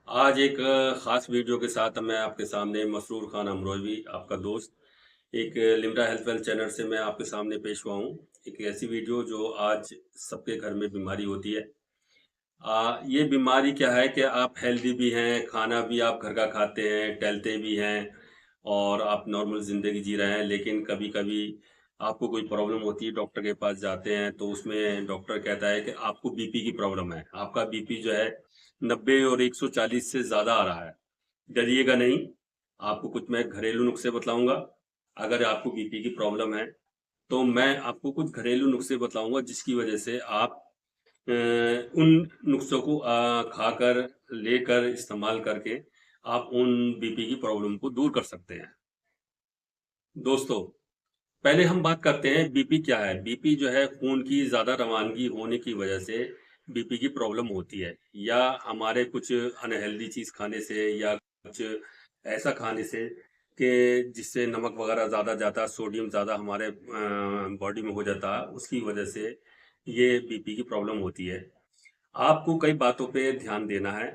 आज एक ख़ास वीडियो के साथ मैं आपके सामने मसरूर खान अमरोही, आपका दोस्त, एक लिम्रा हेल्थ वेल्थ चैनल से मैं आपके सामने पेश हुआ हूँ। एक ऐसी वीडियो जो आज सबके घर में बीमारी होती है। ये बीमारी क्या है कि आप हेल्दी भी हैं, खाना भी आप घर का खाते हैं, टहलते भी हैं और आप नॉर्मल ज़िंदगी जी रहे हैं, लेकिन कभी-कभी आपको कोई प्रॉब्लम होती है, डॉक्टर के पास जाते हैं, तो उसमें डॉक्टर कहता है कि आपको बीपी की प्रॉब्लम है। आपका बीपी जो है 90 और 140 से ज़्यादा आ रहा है। डरिएगा नहीं, आपको कुछ मैं घरेलू नुस्खे बतलाऊँगा। अगर आपको बीपी की प्रॉब्लम है, तो मैं आपको कुछ घरेलू नुस्खे बताऊँगा जिसकी वजह से आप उन नुस्ख़ों को खाकर, लेकर, इस्तेमाल करके आप उन बीपी की प्रॉब्लम को दूर कर सकते हैं। दोस्तों, पहले हम बात करते हैं बीपी क्या है। बीपी जो है खून की ज़्यादा रवानगी होने की वजह से बीपी की प्रॉब्लम होती है, या हमारे कुछ अनहेल्दी चीज़ खाने से या कुछ ऐसा खाने से कि जिससे नमक वगैरह ज़्यादा जाता है, सोडियम ज़्यादा हमारे बॉडी में हो जाता है, उसकी वजह से ये बीपी की प्रॉब्लम होती है। आपको कई बातों पे ध्यान देना है।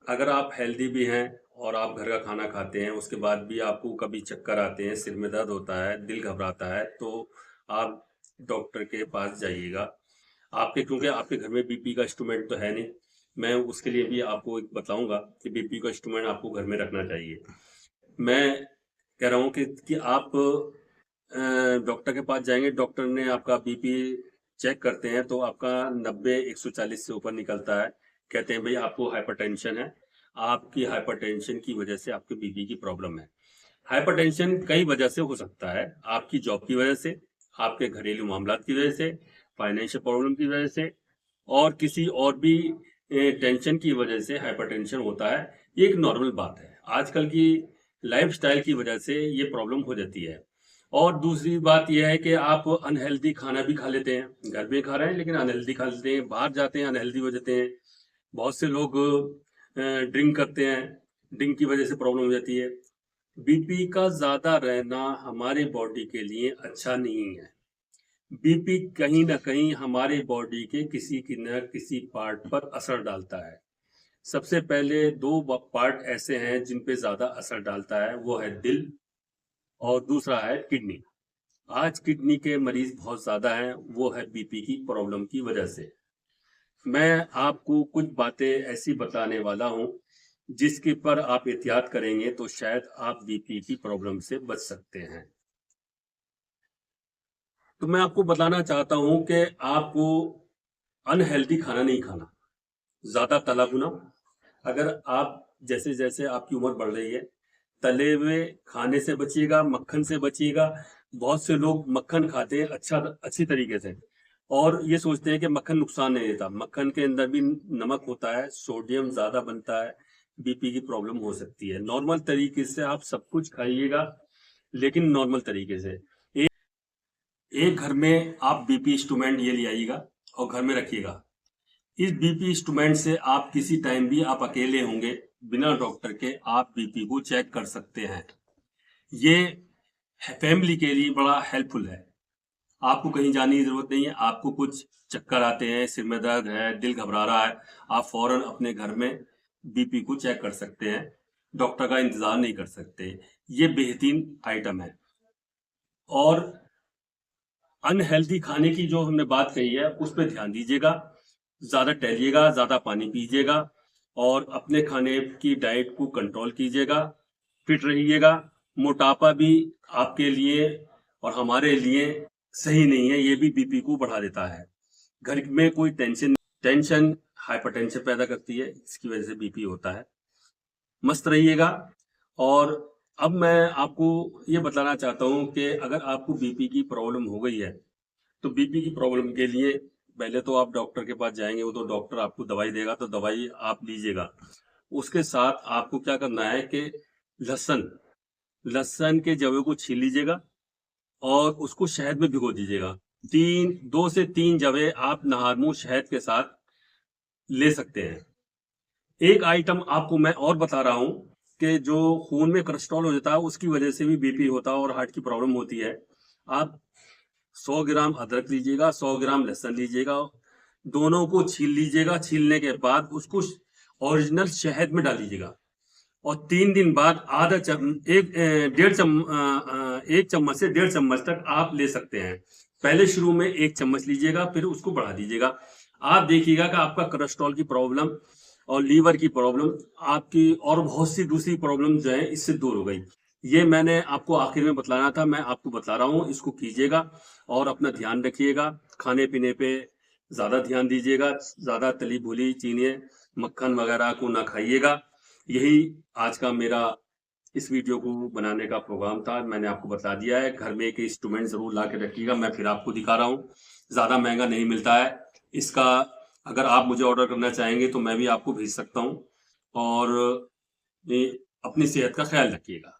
अगर आप हेल्दी भी हैं और आप घर का खाना खाते हैं, उसके बाद भी आपको कभी चक्कर आते हैं, सिर में दर्द होता है, दिल घबराता है, तो आप डॉक्टर के पास जाइएगा। क्योंकि आपके घर में बीपी का इंस्ट्रूमेंट तो है नहीं, मैं उसके लिए भी आपको एक बताऊँगा कि बीपी का इंस्ट्रूमेंट आपको घर में रखना चाहिए। मैं कह रहा हूँ कि आप डॉक्टर के पास जाएँगे, डॉक्टर ने आपका बीपी चेक करते हैं तो आपका 90 140 से ऊपर निकलता है। कहते हैं भई आपको हाइपरटेंशन है। आपकी हाइपरटेंशन की वजह से आपके बीपी की प्रॉब्लम है। हाइपरटेंशन कई वजह से हो सकता है। आपकी जॉब की वजह से, आपके घरेलू मामलात की वजह से, फाइनेंशियल प्रॉब्लम की वजह से और किसी और भी टेंशन की वजह से हाइपरटेंशन होता है। ये एक नॉर्मल बात है। आजकल की लाइफ़स्टाइल की वजह से ये प्रॉब्लम हो जाती है। और दूसरी बात ये है कि आप अनहेल्दी खाना भी खा लेते हैं। घर में खा रहे हैं लेकिन अनहेल्दी खा लेते हैं, बाहर जाते हैं अनहेल्दी हो जाते हैं। बहुत से लोग ड्रिंक करते हैं, ड्रिंक की वजह से प्रॉब्लम हो जाती है। बीपी का ज़्यादा रहना हमारे बॉडी के लिए अच्छा नहीं है। बीपी कहीं न कहीं हमारे बॉडी के किसी की न किसी पार्ट पर असर डालता है। सबसे पहले 2 पार्ट ऐसे हैं जिन पे ज़्यादा असर डालता है, वो है दिल और दूसरा है किडनी। आज किडनी के मरीज बहुत ज़्यादा हैं, वो है बीपी की प्रॉब्लम की वजह से। मैं आपको कुछ बातें ऐसी बताने वाला हूँ, जिसके पर आप एहतियात करेंगे तो शायद आप बीपी की प्रॉब्लम से बच सकते हैं। तो मैं आपको बताना चाहता हूँ कि आपको अनहेल्दी खाना नहीं खाना, ज़्यादा तला भुना। अगर आप जैसे-जैसे आपकी उम्र बढ़ रही है, तले हुए खाने से बचिएगा, मक्खन से बचिएगा। बहुत से लोग मक्खन खाते हैं अच्छी तरीके से और ये सोचते हैं कि मक्खन नुकसान नहीं देता। मक्खन के अंदर भी नमक होता है, सोडियम ज़्यादा बनता है, बीपी की प्रॉब्लम हो सकती है। नॉर्मल तरीके से आप सब कुछ खाइएगा, लेकिन नॉर्मल तरीके से। ए एक घर में आप बीपी इंस्ट्रूमेंट ये ले आइएगा और घर में रखिएगा। इस बीपी इंस्ट्रूमेंट से आप किसी टाइम भी आप अकेले होंगे, बिना डॉक्टर के आप बीपी को चेक कर सकते हैं। ये फैमिली के लिए बड़ा हेल्पफुल है। आपको कहीं जाने की ज़रूरत नहीं है, आपको कुछ चक्कर आते हैं, सिर में दर्द है, दिल घबरा रहा है, आप फ़ौरन अपने घर में बीपी को चेक कर सकते हैं, डॉक्टर का इंतज़ार नहीं कर सकते। ये बेहतरीन आइटम है। और अनहेल्दी खाने की जो हमने बात कही है, उस पे ध्यान दीजिएगा। ज़्यादा टहलिएगा, ज़्यादा पानी पीजिएगा और अपने खाने की डाइट को कंट्रोल कीजिएगा, फिट रहिएगा। मोटापा भी आपके लिए और हमारे लिए सही नहीं है, ये भी बीपी को बढ़ा देता है। घर में कोई टेंशन हाइपरटेंशन पैदा करती है, इसकी वजह से बीपी होता है। मस्त रहिएगा। और अब मैं आपको ये बताना चाहता हूँ कि अगर आपको बीपी की प्रॉब्लम हो गई है, तो बीपी की प्रॉब्लम के लिए पहले तो आप डॉक्टर के पास जाएँगे, वो तो डॉक्टर आपको दवाई देगा, तो दवाई आप लीजिएगा। उसके साथ आपको क्या करना है कि लहसुन लहसुन के जवों को छील लीजिएगा और उसको शहद में भिगो दीजिएगा। 2 से 3 जवे आप नहारमू शहद के साथ ले सकते हैं। एक आइटम आपको मैं और बता रहा हूँ कि जो खून में कोलेस्ट्रॉल हो जाता है, उसकी वजह से भी बीपी होता है और हार्ट की प्रॉब्लम होती है। आप 100 ग्राम अदरक लीजिएगा, 100 ग्राम लहसुन लीजिएगा, दोनों को छील लीजिएगा। छीलने के बाद उसको ओरिजिनल शहद में डाल दीजिएगा और 3 दिन बाद आधा एक चम्मच से 1.5 चम्मच तक आप ले सकते हैं। पहले शुरू में 1 चम्मच लीजिएगा, फिर उसको बढ़ा दीजिएगा। आप देखिएगा कि आपका कोलेस्ट्रॉल की प्रॉब्लम और लीवर की प्रॉब्लम आपकी और बहुत सी दूसरी प्रॉब्लम जो है इससे दूर हो गई। ये मैंने आपको आखिर में बतलाना था, मैं आपको बता रहा हूँ। इसको कीजिएगा और अपना ध्यान रखिएगा। खाने पीने पे ज्यादा ध्यान दीजिएगा, ज्यादा तली भुनी चीजें मक्खन वगैरह को ना खाइएगा। यही आज का मेरा इस वीडियो को बनाने का प्रोग्राम था। मैंने आपको बता दिया है। घर में एक इंस्ट्रूमेंट जरूर ला के रखिएगा। मैं फिर आपको दिखा रहा हूँ, ज्यादा महंगा नहीं मिलता है इसका। अगर आप मुझे ऑर्डर करना चाहेंगे तो मैं भी आपको भेज सकता हूँ। और अपनी सेहत का ख्याल रखिएगा।